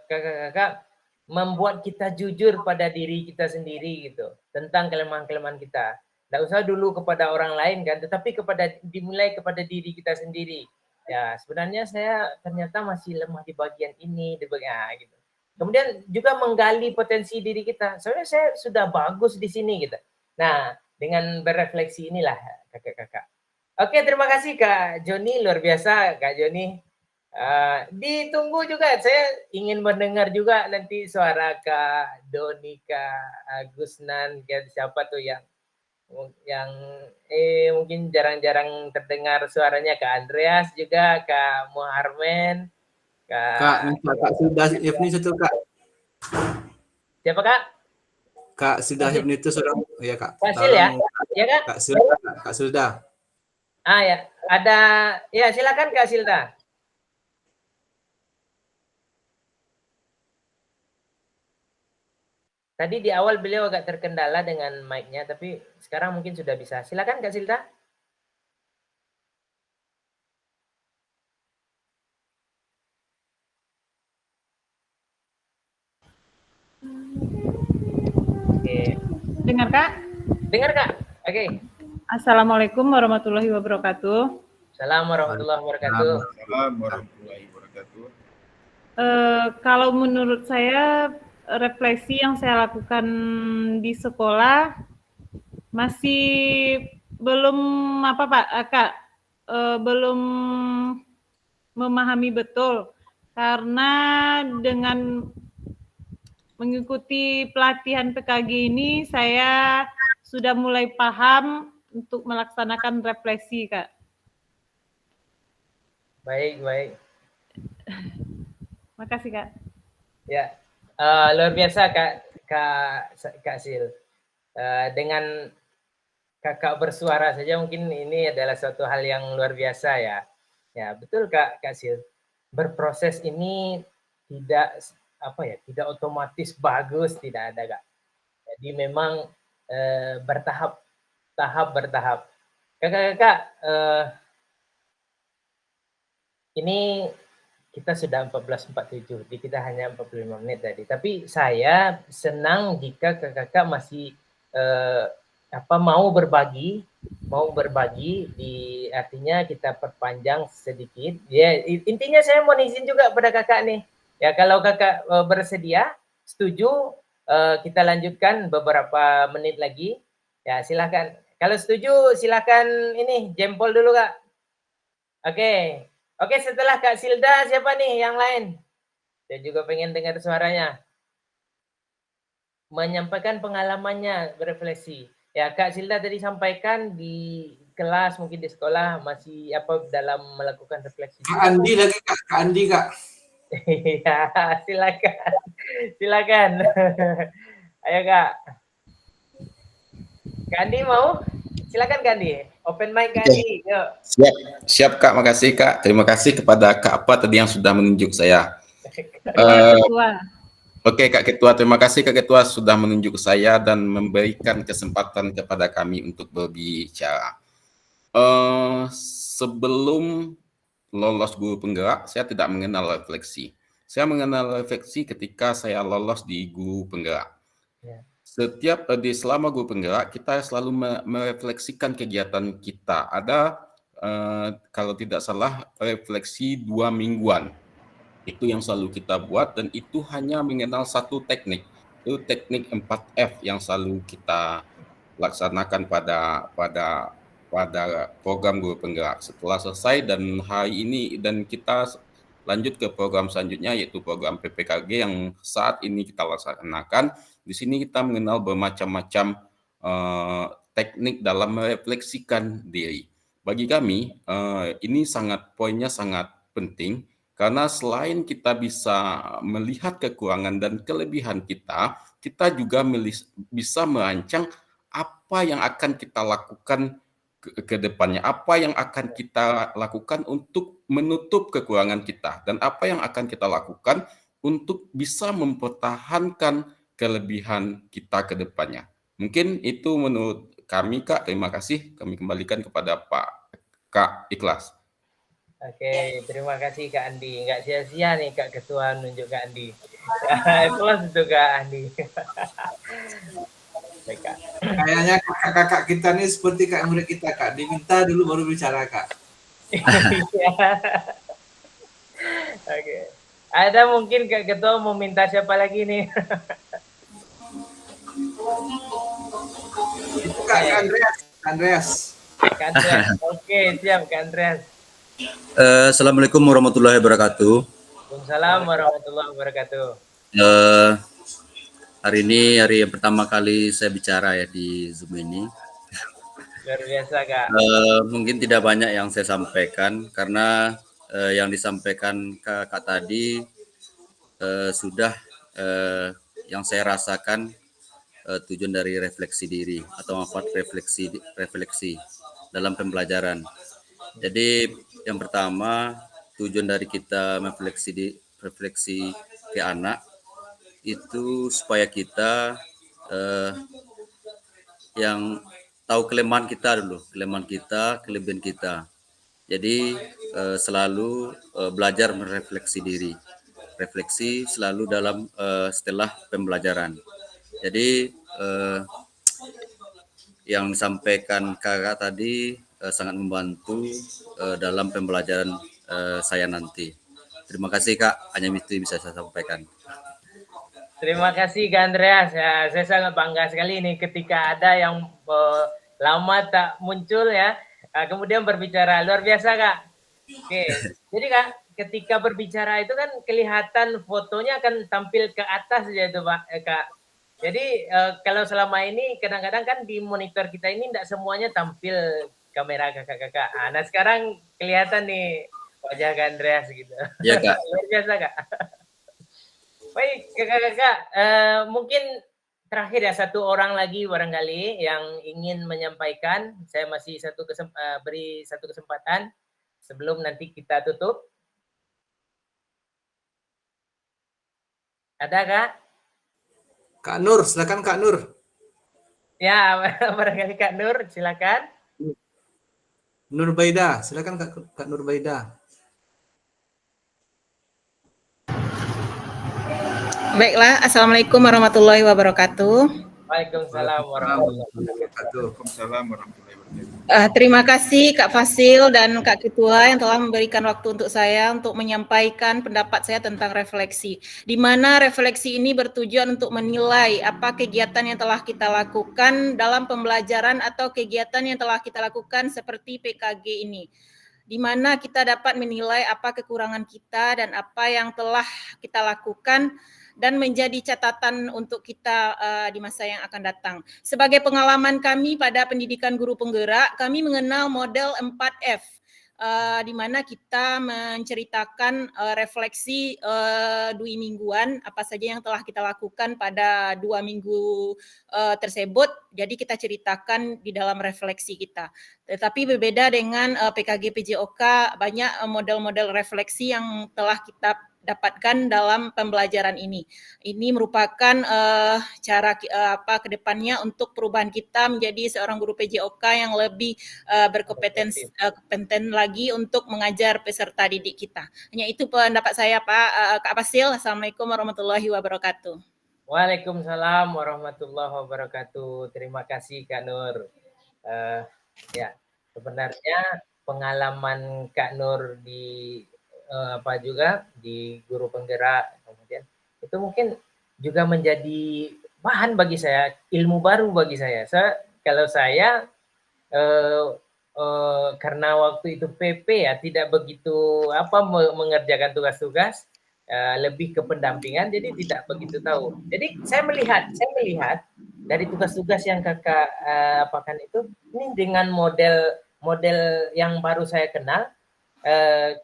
kakak-kakak membuat kita jujur pada diri kita sendiri gitu, tentang kelemahan-kelemahan kita. Tidak usah dulu kepada orang lain kan, tetapi dimulai kepada diri kita sendiri. Ya, sebenarnya saya ternyata masih lemah di bagian ini, di bagian gitu. Kemudian juga menggali potensi diri kita. Soalnya saya sudah bagus di sini gitu. Nah, dengan berefleksi inilah kakak-kakak. Oke, terima kasih Kak Joni, luar biasa Kak Joni. Ditunggu juga, saya ingin mendengar juga nanti suara Kak Doni, Kak Gusnan, siapa tuh yang mungkin jarang-jarang terdengar suaranya, Kak Andreas juga, Kak Muharmen, Kak, minta Kak Silda Hifni satu Kak. Siapa Kak? Kak Silda Hifni itu seorang, ya Kak. Kak Sil ya? Ya Kak? Kak Silda. Ya, ada, ya silakan Kak Silda. Tadi di awal beliau agak terkendala dengan mic-nya, tapi sekarang mungkin sudah bisa. Silakan Kak Silda. Oke. Dengar Kak? Dengar Kak? Oke. Assalamualaikum warahmatullahi wabarakatuh. Assalamualaikum warahmatullahi wabarakatuh. Assalamualaikum warahmatullahi wabarakatuh. Kalau menurut saya refleksi yang saya lakukan di sekolah masih belum apa Pak Kak, belum memahami betul, karena dengan mengikuti pelatihan PKG ini saya sudah mulai paham untuk melaksanakan refleksi Kak. Baik, baik. Makasih Kak. Ya, luar biasa Kak Sil. Dengan kakak bersuara saja mungkin ini adalah suatu hal yang luar biasa ya. Ya, betul Kak Sil. Berproses ini tidak tidak otomatis bagus, tidak ada Kak. Jadi memang bertahap. Kakak-kakak, ini kita sudah 14.47, jadi kita hanya 45 menit tadi. Tapi saya senang jika kakak-kakak masih mau berbagi, artinya kita perpanjang sedikit. Ya, intinya saya mau izin juga pada kakak nih. Ya, kalau kakak bersedia, setuju, kita lanjutkan beberapa menit lagi. Ya, silakan. Kalau setuju, silakan ini jempol dulu Kak. Oke, setelah Kak Silda, siapa nih yang lain? Saya juga pengen dengar suaranya. Menyampaikan pengalamannya, berefleksi. Ya, Kak Silda tadi sampaikan di kelas, mungkin di sekolah, masih dalam melakukan refleksi. Kak Andi lagi Kak, Kak Andi Kak. Ya, silakan. Ayo Kak. Kak Andi mau? Silakan Kak Andi. Open mic Kak Andi. Yuk. Siap Kak, makasih Kak. Terima kasih kepada Kak Apa tadi yang sudah menunjuk saya. Oke Kak Ketua, terima kasih Kak Ketua sudah menunjuk saya dan memberikan kesempatan kepada kami untuk berbicara. Sebelum lolos guru penggerak, saya tidak mengenal refleksi. Saya mengenal refleksi ketika saya lolos di guru penggerak. Ya. Setiap selama guru penggerak, kita selalu merefleksikan kegiatan kita. Ada kalau tidak salah refleksi 2 mingguan. Itu yang selalu kita buat, dan itu hanya mengenal satu teknik. Itu teknik 4F yang selalu kita laksanakan pada program guru penggerak. Setelah selesai dan hari ini, dan kita lanjut ke program selanjutnya, yaitu program PPKG yang saat ini kita laksanakan. Di sini kita mengenal bermacam-macam teknik dalam merefleksikan diri. Bagi kami, ini poinnya sangat penting, karena selain kita bisa melihat kekurangan dan kelebihan kita juga bisa merancang apa yang akan kita lakukan ke depannya, apa yang akan kita lakukan untuk menutup kekurangan kita, dan apa yang akan kita lakukan untuk bisa mempertahankan kelebihan kita ke depannya. Mungkin itu menurut kami, Kak. Terima kasih. Kami kembalikan kepada Kak Ikhlas. Oke, terima kasih Kak Andi. Nggak sia-sia nih Kak Ketua nunjuk Kak Andi. Ikhlas untuk Kak Andi. Baik, Kak. Kayaknya kakak-kakak kita nih seperti kayak murid kita, Kak. Diminta dulu baru bicara, Kak. Oke. Ada mungkin Kak Ketua mau minta siapa lagi nih? Itu Kak Andreas. Kak Andreas. Oke, siap Kak Andreas. Assalamualaikum warahmatullahi wabarakatuh. Waalaikumsalam warahmatullahi wabarakatuh. Hari ini hari yang pertama kali saya bicara ya di Zoom ini. Luar biasa Kak. Mungkin tidak banyak yang saya sampaikan, karena yang disampaikan Kak tadi sudah yang saya rasakan tujuan dari refleksi diri atau manfaat refleksi dalam pembelajaran. Jadi yang pertama, tujuan dari kita refleksi ke anak itu supaya kita yang tahu kelemahan kita dulu, kelebihan kita. Jadi selalu belajar merefleksi diri. Refleksi selalu dalam setelah pembelajaran. Jadi yang disampaikan kakak tadi sangat membantu dalam pembelajaran saya nanti. Terima kasih Kak, hanya itu bisa saya sampaikan. Terima kasih Kak Andreas. Ya, saya sangat bangga sekali nih ketika ada yang lama tak muncul ya, kemudian berbicara. Luar biasa Kak. Oke, jadi Kak, ketika berbicara itu kan kelihatan fotonya akan tampil ke atas saja itu Pak, Kak. Jadi kalau selama ini kadang-kadang kan di monitor kita ini tidak semuanya tampil kamera kakak-kakak. Nah sekarang kelihatan nih wajah Kak Andreas gitu. Iya Kak. Luar biasa Kak. Baik kakak-kakak, mungkin terakhir ya, satu orang lagi barangkali yang ingin menyampaikan. Saya masih beri satu kesempatan sebelum nanti kita tutup. Ada Kak? Kak Nur, silakan Kak Nur. Ya, barangkali Kak Nur, silakan. Nurbaida, silakan Kak Nurbaida. Baiklah, Assalamualaikum warahmatullahi wabarakatuh. Waalaikumsalam warahmatullahi wabarakatuh. Terima kasih Kak Fasil dan Kak Ketua yang telah memberikan waktu untuk saya untuk menyampaikan pendapat saya tentang refleksi. Di mana refleksi ini bertujuan untuk menilai apa kegiatan yang telah kita lakukan dalam pembelajaran atau kegiatan yang telah kita lakukan seperti PKG ini. Di mana kita dapat menilai apa kekurangan kita dan apa yang telah kita lakukan dan menjadi catatan untuk kita di masa yang akan datang. Sebagai pengalaman kami pada pendidikan guru penggerak, kami mengenal model 4F, di mana kita menceritakan refleksi 2 mingguan, apa saja yang telah kita lakukan pada 2 minggu tersebut, jadi kita ceritakan di dalam refleksi kita. Tetapi berbeda dengan PKG PJOK, banyak model-model refleksi yang telah kita dapatkan dalam pembelajaran ini. Ini merupakan cara ke depannya untuk perubahan kita menjadi seorang guru PJOK yang lebih berkompeten lagi untuk mengajar peserta didik kita. Hanya itu pendapat saya, Pak. Kak Fasil, Assalamualaikum warahmatullahi wabarakatuh. Waalaikumsalam warahmatullahi wabarakatuh. Terima kasih Kak Nur. Ya, sebenarnya pengalaman Kak Nur di di guru penggerak, kemudian itu mungkin juga menjadi bahan bagi saya, ilmu baru bagi saya. Kalau saya karena waktu itu PP ya tidak begitu mengerjakan tugas-tugas, lebih ke pendampingan, jadi tidak begitu tahu. Jadi saya melihat dari tugas-tugas yang kakak apakan itu, ini dengan model yang baru saya kenal,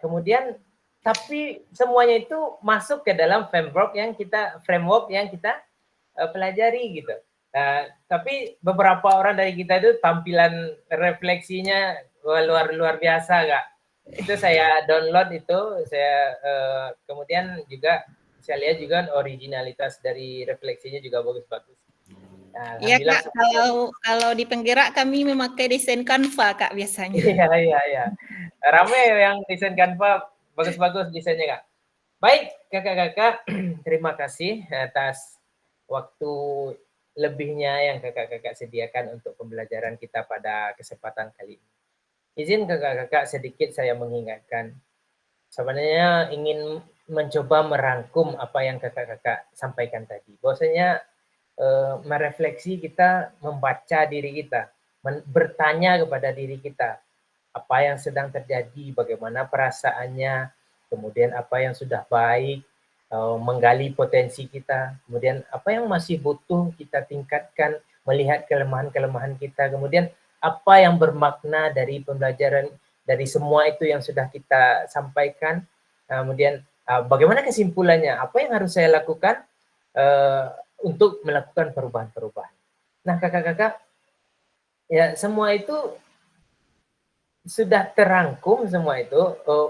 kemudian tapi semuanya itu masuk ke dalam framework yang kita pelajari gitu. Tapi beberapa orang dari kita itu tampilan refleksinya luar biasa, Kak. Itu saya download itu, saya kemudian juga saya lihat juga originalitas dari refleksinya juga bagus-bagus. Iya Kak, kalau di penggerak kami memakai desain Canva Kak biasanya. Iya. Rame yang desain Canva, bagus-bagus desainnya Kak. Baik kakak-kakak, terima kasih atas waktu lebihnya yang kakak-kakak sediakan untuk pembelajaran kita pada kesempatan kali ini. Izin kakak-kakak sedikit saya mengingatkan. Sebenarnya ingin mencoba merangkum apa yang kakak-kakak sampaikan tadi. Bahwasanya merefleksi kita, membaca diri kita, bertanya kepada diri kita. Apa yang sedang terjadi, bagaimana perasaannya, kemudian apa yang sudah baik, menggali potensi kita, kemudian apa yang masih butuh kita tingkatkan, melihat kelemahan-kelemahan kita, kemudian apa yang bermakna dari pembelajaran, dari semua itu yang sudah kita sampaikan, kemudian bagaimana kesimpulannya, apa yang harus saya lakukan untuk melakukan perubahan-perubahan. Nah kakak-kakak, ya semua itu sudah terangkum semua itu,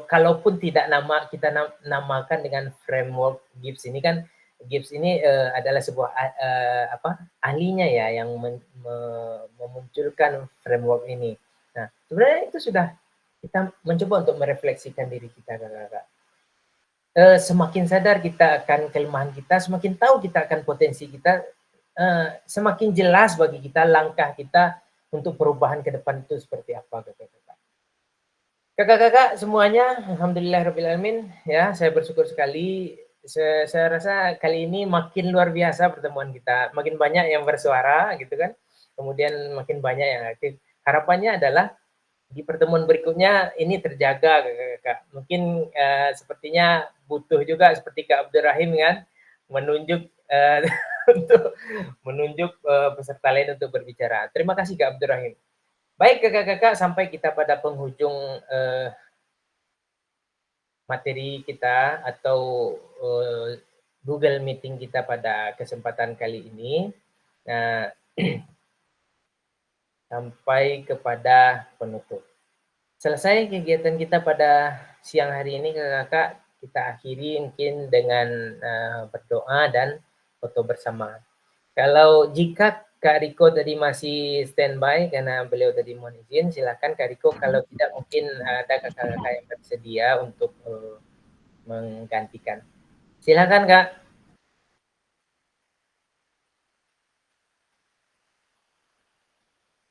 kalaupun tidak kita namakan dengan framework Gibbs ini kan, Gibbs ini adalah sebuah ahlinya ya yang memunculkan framework ini. Nah sebenarnya itu sudah kita mencoba untuk merefleksikan diri kita kakak-kakak. Semakin sadar kita akan kelemahan kita, semakin tahu kita akan potensi kita, semakin jelas bagi kita langkah kita untuk perubahan ke depan itu seperti apa kakak-kakak. Kakak-kakak semuanya, alhamdulillahirrahmanirrahim, ya saya bersyukur sekali. Saya rasa kali ini makin luar biasa pertemuan kita, makin banyak yang bersuara gitu kan, kemudian makin banyak yang aktif. Harapannya adalah di pertemuan berikutnya ini terjaga kakak-kakak. Mungkin sepertinya butuh juga seperti Kak Abdurrahim kan, menunjuk untuk menunjuk peserta lain untuk berbicara. Terima kasih Kak Abdurrahim. Baik kakak-kakak, sampai kita pada penghujung materi kita atau Google Meeting kita pada kesempatan kali ini. Nah, sampai kepada penutup. Selesai kegiatan kita pada siang hari ini kakak-kakak, kita akhiri mungkin dengan berdoa dan foto bersama. Kalau jika Kak Riko tadi masih standby karena beliau tadi mohon izin, silakan Kak Riko, kalau tidak mungkin ada kakak-kakak yang bersedia untuk menggantikan. Silakan Kak.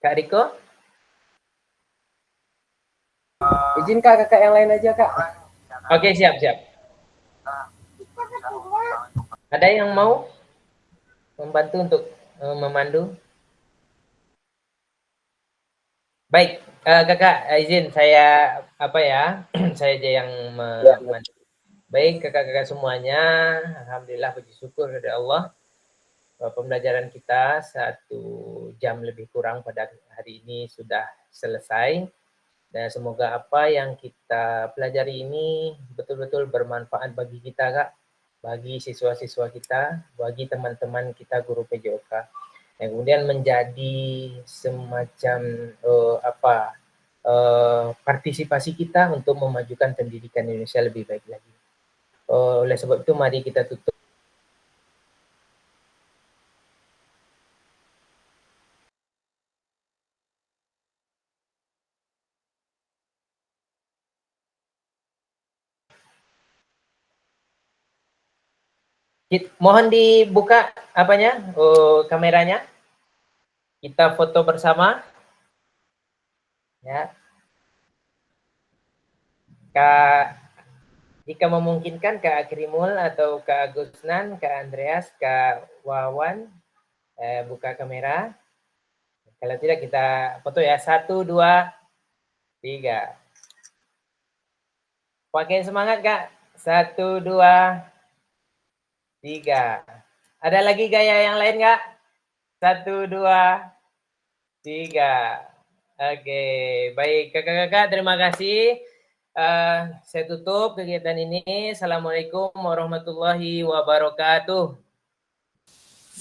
Kak Riko? Izin kakak yang lain aja Kak. Oke, siap. Ada yang mau membantu untuk memandu? Baik, kakak izin saya saya aja yang memandu. Baik kakak-kakak semuanya, alhamdulillah puji syukur kepada Allah. Pembelajaran kita 1 jam lebih kurang pada hari ini sudah selesai. Dan semoga apa yang kita pelajari ini betul-betul bermanfaat bagi kita Kak, bagi siswa-siswa kita, bagi teman-teman kita guru PJOK, yang kemudian menjadi semacam partisipasi kita untuk memajukan pendidikan Indonesia lebih baik lagi. Oleh sebab itu mari kita tutup. Mohon dibuka apanya, kameranya. Kita foto bersama. Ya. Kak, jika memungkinkan Kak Akrimul atau Kak Agusnan, Kak Andreas, Kak Wawan, buka kamera. Kalau tidak kita foto ya. 1, 2, 3. Pakai semangat Kak. 1, 2, 3. Ada lagi gaya yang lain Kak? 1, 2, 3. Oke, baik kakak-kakak, terima kasih. Saya tutup kegiatan ini. Assalamualaikum warahmatullahi wabarakatuh.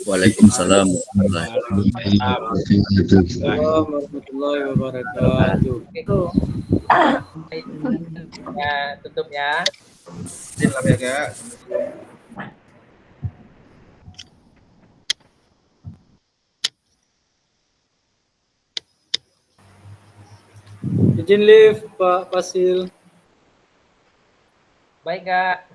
Waalaikumsalam. warahmatullahi wabarakatuh. Ya, tutup ya. Siap ya Kak. Izin live Pak Fasil. Baik Kak.